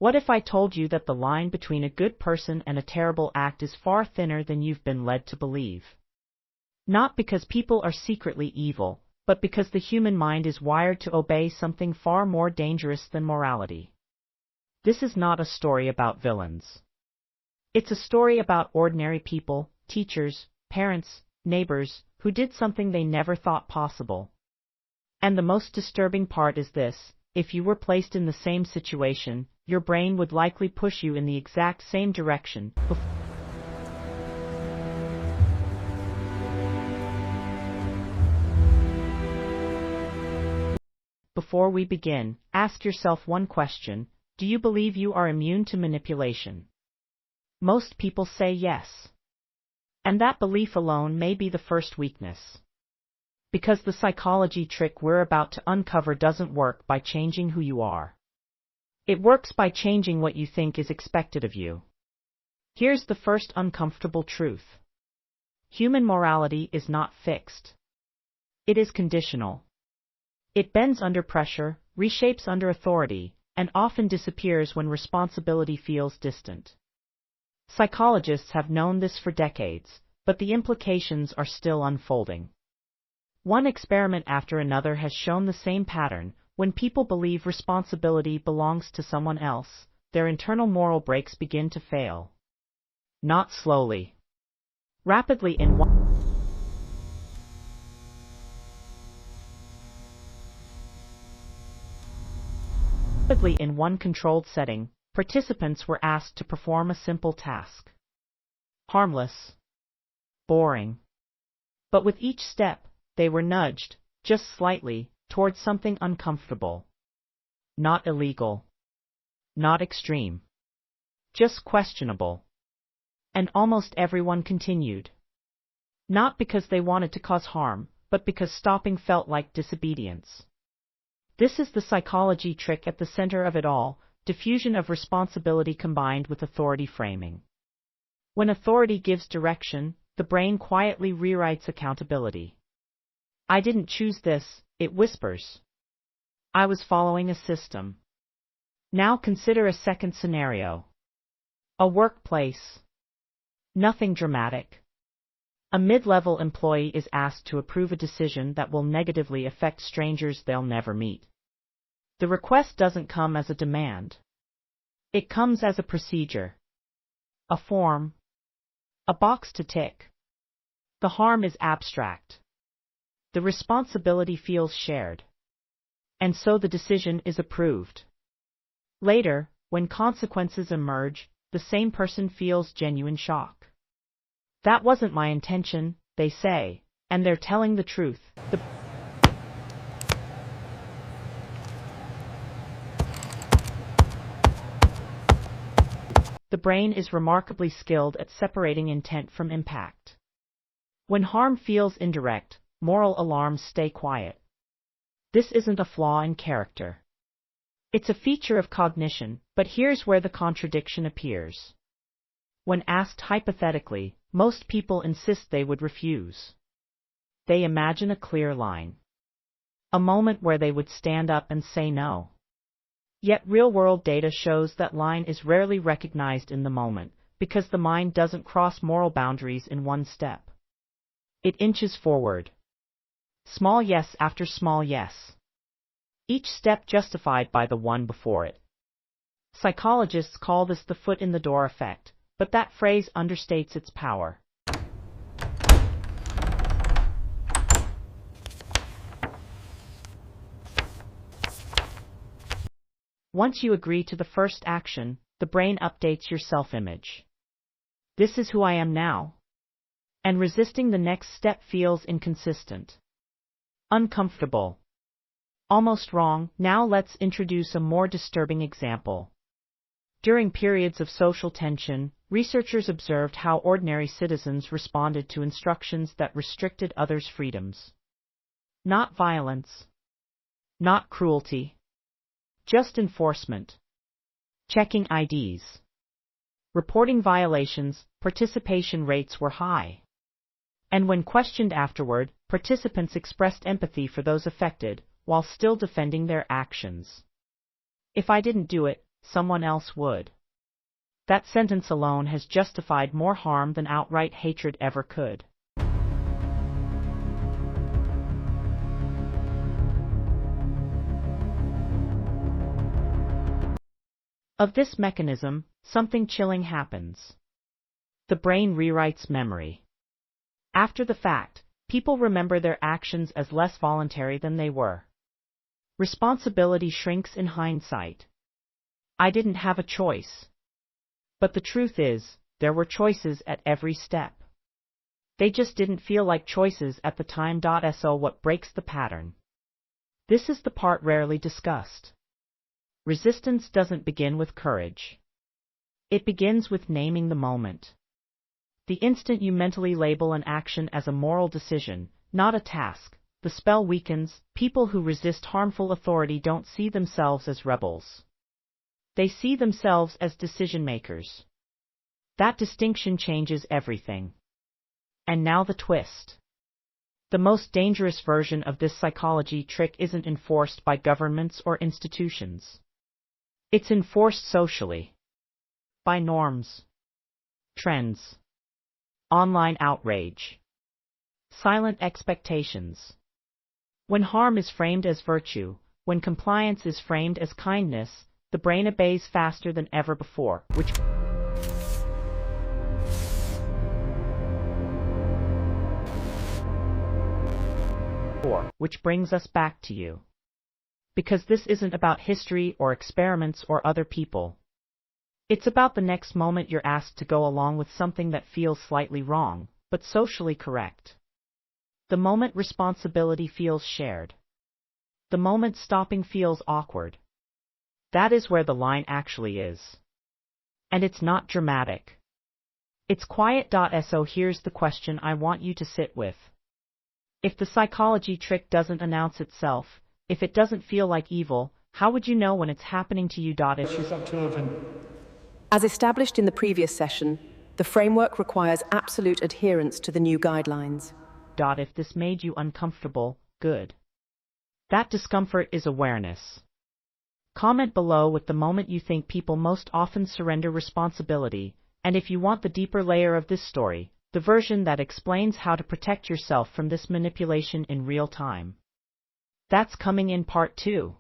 What if I told you that the line between a good person and a terrible act is far thinner than you've been led to believe? Not because people are secretly evil, but because the human mind is wired to obey something far more dangerous than morality. This is not a story about villains. It's a story about ordinary people, teachers, parents, neighbors, who did something they never thought possible. And the most disturbing part is this: if you were placed in the same situation, your brain would likely push you in the exact same direction. Before we begin, ask yourself one question: do you believe you are immune to manipulation? Most people say yes. And that belief alone may be the first weakness. Because the psychology trick we're about to uncover doesn't work by changing who you are. It works by changing what you think is expected of you. Here's the first uncomfortable truth. Human morality is not fixed. It is conditional. It bends under pressure, reshapes under authority, and often disappears when responsibility feels distant. Psychologists have known this for decades, but the implications are still unfolding. One experiment after another has shown the same pattern. When people believe responsibility belongs to someone else, their internal moral brakes begin to fail. Not slowly. Rapidly in one controlled setting, participants were asked to perform a simple task. Harmless. Boring. But with each step, they were nudged, just slightly, towards something uncomfortable. Not illegal. Not extreme. Just questionable. And almost everyone continued. Not because they wanted to cause harm, but because stopping felt like disobedience. This is the psychology trick at the center of it all: diffusion of responsibility combined with authority framing. When authority gives direction, the brain quietly rewrites accountability. I didn't choose this, it whispers. I was following a system. Now consider a second scenario. A workplace. Nothing dramatic. A mid-level employee is asked to approve a decision that will negatively affect strangers they'll never meet. The request doesn't come as a demand. It comes as a procedure. A form. A box to tick. The harm is abstract. The responsibility feels shared. And so the decision is approved. Later, when consequences emerge, the same person feels genuine shock. That wasn't my intention, they say, and they're telling the truth. The brain is remarkably skilled at separating intent from impact. When harm feels indirect, moral alarms stay quiet. This isn't a flaw in character. It's a feature of cognition, but here's where the contradiction appears. When asked hypothetically, most people insist they would refuse. They imagine a clear line. A moment where they would stand up and say no. Yet real-world data shows that line is rarely recognized in the moment, because the mind doesn't cross moral boundaries in one step. It inches forward. Small yes after small yes. Each step justified by the one before it. Psychologists call this the foot in the door effect, but that phrase understates its power. Once you agree to the first action, the brain updates your self-image. This is who I am now. And resisting the next step feels inconsistent. Uncomfortable. Almost wrong. Now let's introduce a more disturbing example. During periods of social tension, researchers observed how ordinary citizens responded to instructions that restricted others' freedoms. Not violence. Not cruelty. Just enforcement. Checking IDs. Reporting violations, participation rates were high. And when questioned afterward, participants expressed empathy for those affected, while still defending their actions. If I didn't do it, someone else would. That sentence alone has justified more harm than outright hatred ever could. Of this mechanism, something chilling happens. The brain rewrites memory. After the fact, people remember their actions as less voluntary than they were. Responsibility shrinks in hindsight. I didn't have a choice. But the truth is, there were choices at every step. They just didn't feel like choices at the time. So what breaks the pattern? This is the part rarely discussed. Resistance doesn't begin with courage. It begins with naming the moment. The instant you mentally label an action as a moral decision, not a task, the spell weakens. People who resist harmful authority don't see themselves as rebels. They see themselves as decision makers. That distinction changes everything. And now the twist. The most dangerous version of this psychology trick isn't enforced by governments or institutions. It's enforced socially. By norms, trends, online outrage, silent expectations. When harm is framed as virtue, when compliance is framed as kindness, the brain obeys faster than ever before, which brings us back to you. Because this isn't about history or experiments or other people. It's about the next moment you're asked to go along with something that feels slightly wrong, but socially correct. The moment responsibility feels shared. The moment stopping feels awkward. That is where the line actually is. And it's not dramatic. It's quiet. So here's the question I want you to sit with. If the psychology trick doesn't announce itself, if it doesn't feel like evil, how would you know when it's happening to you? As established in the previous session, the framework requires absolute adherence to the new guidelines. If this made you uncomfortable, good. That discomfort is awareness. Comment below with the moment you think people most often surrender responsibility, and if you want the deeper layer of this story, the version that explains how to protect yourself from this manipulation in real time. That's coming in part 2.